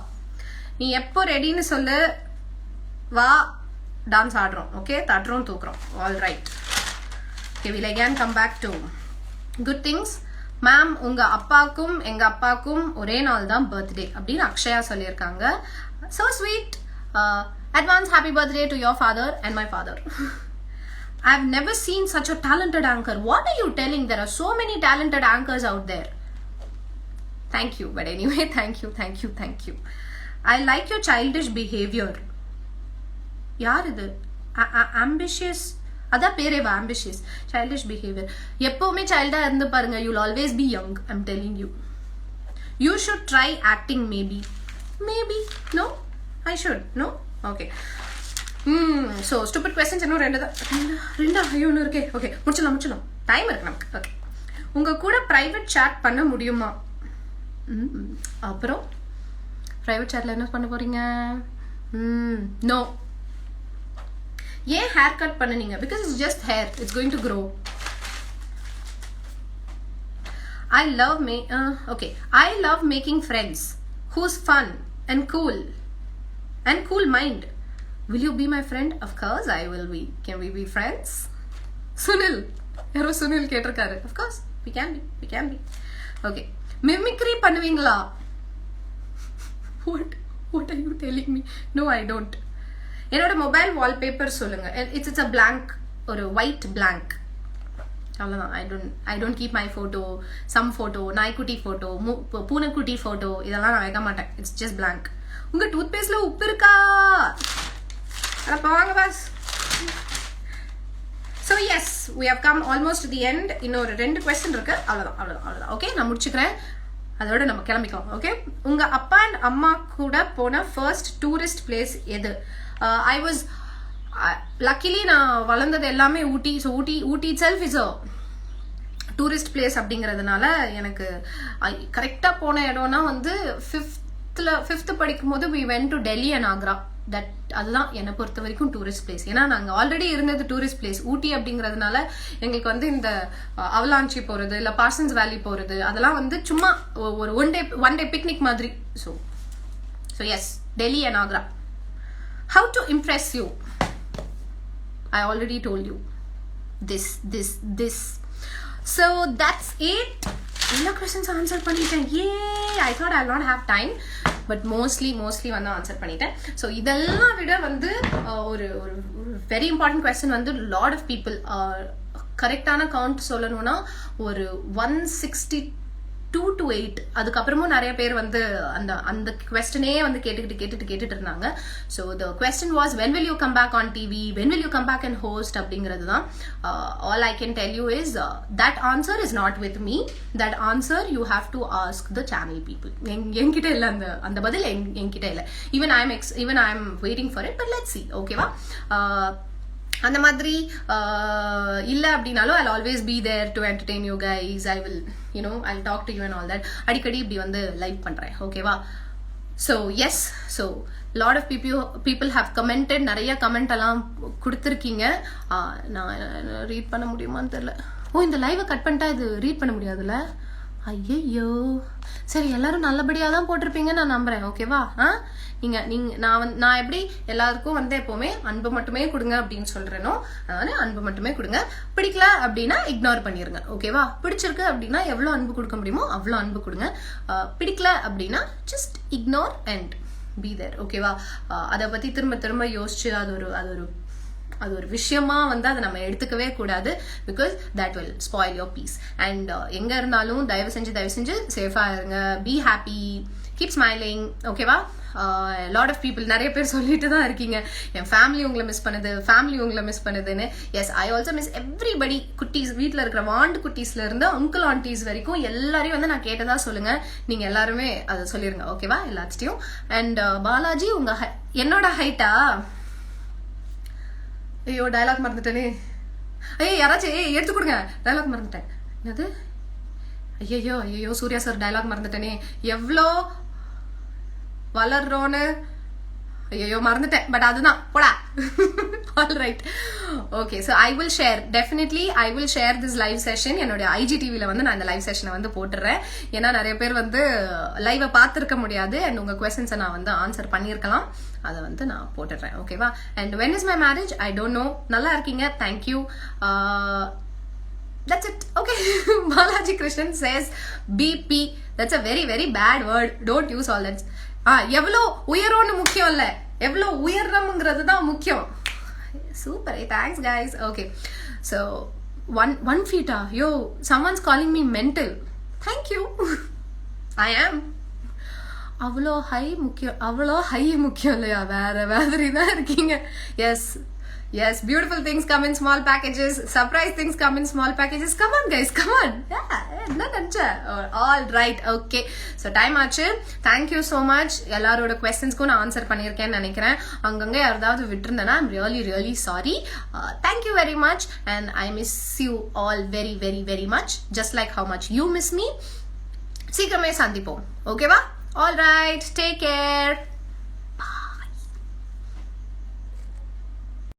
நீ எப்போ ரெடின்னு சொல்லு, வா டான்ஸ் ஆடுறோம். ஓகே, தட்டுறோம் தூக்குறோம். All right. Okay, will again come back to good things. Ma'am, உங்க அப்பாக்கும் எங்க அப்பாக்கும் ஒரே நாள் தான் பர்த்டே அப்படின்னு அக்ஷயா சொல்லியிருக்காங்க. So sweet. Advance happy birthday to your father and my father. I've never seen such a talented anchor. What are you telling? There are so many talented anchors out there. Thank you. But anyway, thank you. I like your childish behavior. யார் இது? Ambitious. அதான் பேரேவா, ambitious. Childish behavior. எப்பவுமே சைல்டா இருந்து பாருங்க. You'll always be young. I'm telling you. You should try acting maybe. No, I should. No, okay. So stupid questions இன்னும் ரெண்டு ஐயோன்னு இருக்கே. ஓகே, முடிச்சலாம். டைம் இருக்கு நமக்கு. ஓகே, உங்க கூட பிரைவேட் chat பண்ண முடியுமா? அப்புறம் பிரைவேட் chatல என்ன பண்ண போறீங்க? நோ. ஏன் ஹேர் கட் பண்ணுனீங்க? Because it's just hair, it's going to grow. I love making friends who's fun and cool mind. Will you be my friend? Of course I will be. Can we be friends? Sunil, யாரோ சுனில் கேட்டிருக்காரு. Of course we can be. Okay, mimicry பண்ணுவீங்களா? What are you telling me? No, I don't. என்னோட mobile wallpaper சொல்லுங்க. It's a blank, ஒரு white blank. அவ்வளோதான். I don't keep my photo, some photo, நாய்க்குட்டி photo, பூனைக்குட்டி photo, இதெல்லாம் நான் வைக்க மாட்டேன். It's just blank. உங்க டூத் பேஸ்ட்ல உப்பு இருக்கா? வாங்க pass. So yes, we have come almost to the end. இன்னொரு 2 question இருக்கு. அவ்வளோதான். ஓகே, நான் முடிச்சுக்கிறேன். அதோட நம்ம கிளம்பிக்கலாம். ஓகே, உங்க அப்பா அண்ட் அம்மா கூட போன ஃபர்ஸ்ட் டூரிஸ்ட் பிளேஸ் எது? I was luckily நான் வளர்ந்தது எல்லாமே Ooty. So Ooty itself is a tourist place அப்படிங்கிறதுனால எனக்கு கரெக்டாக போன இடம்னா வந்து ஃபிஃப்த் படிக்கும் போது we went to Delhi and Agra. அதுதான் என்னை பொறுத்த வரைக்கும் டூரிஸ்ட் பிளேஸ். ஏன்னா நாங்கள் ஆல்ரெடி இருந்தது டூரிஸ்ட் பிளேஸ் ஊட்டி அப்படிங்கிறதுனால எங்களுக்கு வந்து இந்த அவலாஞ்சி போகிறது இல்லை பார்சன்ஸ் வேலி போகிறது அதெல்லாம் வந்து சும்மா ஒரு ஒன் டே பிக்னிக் மாதிரி. So yes, Delhi and Agra. How to impress you? I already told you. This. So that's it. எல்லா questions answer பண்ணிட்டேன். Yay! I thought I'll not have time. But mostly வந்து answer பண்ணிட்டேன். So இதெல்லாம் விட வந்து ஒரு very important question வந்து lot of people கரெக்டான கவுண்ட் சொல்லணும்னா ஒரு 162 to 8. அதுக்கப்புறமும் நிறைய பேர் வந்து அந்த கொஸ்டினே வந்து கேட்டுட்டு இருந்தாங்க. So the question was when will you come back on TV, when will you come back and host அப்படிங்கிறது தான். All I can tell you is that answer is not with me. That answer you have to ask the channel people. என்கிட்ட இல்லை அந்த பதில், என்கிட்ட இல்லை. even I am waiting for it, but let's see. ஓகேவா? அந்த மாதிரி இல்லை அப்படின்னாலும் I'll always be there to entertain you guys. I'll talk to you and all that. அடிக்கடி இப்படி வந்து லைவ் பண்றேன். ஓகேவா? So yes, so lot of people have commented. நிறைய கமெண்ட் எல்லாம் கொடுத்துருக்கீங்க. நான் ரீட் பண்ண முடியுமான்னு தெரியல. இந்த லைவை கட் பண்ணிட்டா இது ரீட் பண்ண முடியாதுல்ல? ஐயோ, சரி, எல்லாரும் நல்லபடியாக தான் போட்டிருப்பீங்கன்னு நான் நம்புறேன். ஓகேவா? நான் எப்படி எல்லாருக்கும் வந்து எப்பவுமே அன்பு மட்டுமே கொடுங்க அப்படின்னு சொல்றேனோ, அதனால அன்பு மட்டுமே கொடுங்க. பிடிக்கல அப்படின்னா இக்னோர் பண்ணிருங்க. ஓகேவா? பிடிச்சிருக்கு அப்படின்னா எவ்வளவு அன்பு கொடுக்க முடியுமோ அவ்வளோ அன்பு கொடுங்க. பிடிக்கல அப்படின்னா just ignore and be there. ஓகேவா? அதை பத்தி திரும்ப யோசிச்சு அது ஒரு விஷயமா வந்து அதை நம்ம எடுத்துக்கவே கூடாது. Because that will spoil your peace. And எங்க இருந்தாலும் தயவு செஞ்சு சேஃபா இருங்க. Be happy, keep smiling. ஓகேவா? லாட் ஆஃப் பீப்புள் நிறைய பேர் சொல்லிட்டு தான் இருக்கீங்க, என் ஃபேமிலி உங்களை மிஸ் பண்ணுதுன்னு. Yes, I also miss everybody. குட்டீஸ், வீட்டில் இருக்கிற வாண்டு குட்டீஸ்ல இருந்து அங்கிள் ஆண்டிஸ் வரைக்கும் எல்லாரையும் வந்து நான் கேட்டதா சொல்லுங்க. நீங்க எல்லாருமே அதை சொல்லிருங்க. ஓகேவா? எல்லாத்தையும். அண்ட் பாலாஜி, என்னோட ஹைட்டா? ஐயோ, டயலாக் மறந்துட்டேனே. யாராச்சும் எடுத்து கொடுங்க. டயலாக் மறந்துட்டேன். என்னது? ஐயோ, சூர்யா சார் டயலாக் மறந்துட்டேனே. எவ்வளோ வளர்றோன்னு ஐயோ மறந்துட்டேன். பட் அதுதான் போடா. All right. Okay, so I will share. Definitely I will share this live session. என்னோட IGTVல வந்து நான் இந்த லைவ் செஷனை வந்து போட்டுறேன். ஏன்னா நிறைய பேர் வந்து லைவை பார்த்துருக்க முடியாது. அண்ட் உங்க கொஸ்டின்ஸை நான் வந்து ஆன்சர் பண்ணியிருக்கலாம். அதை வந்து நான் போட்டுடுறேன். ஓகேவா? And when is my marriage? I don't know. நல்லா இருக்கீங்க, thank you. That's it. Okay. Balaji Krishnan says BP. That's a very very bad word. Don't use all that. எவ்வளோ உயரோன்னு முக்கியம் இல்ல, எவ்வளோ உயர்றம்ங்கிறது தான் முக்கியம். Super. Thanks guys. Okay. So 1 feet. Yo, someone's calling me mental. Thank you. I am. அவ்வளோ high முக்கியம் இல்லையா, வேற மாதிரி தான் இருக்கீங்க. Yes, beautiful things come in small packages. Surprise things come in small packages. Come on guys, come on. All right, okay. So time ஆச்சு. Thank you so much. எல்லாரோட questions-க்கும் நான் ஆன்சர் பண்ணியிருக்கேன்னு நினைக்கிறேன். அங்கங்க யாராவது விட்டுருந்தேன்னா I'm really sorry. Thank you very much and I miss you all very very very much. Just like how much you miss me. சீக்கிரமே சந்திப்போம். ஓகேவா? All right, take care.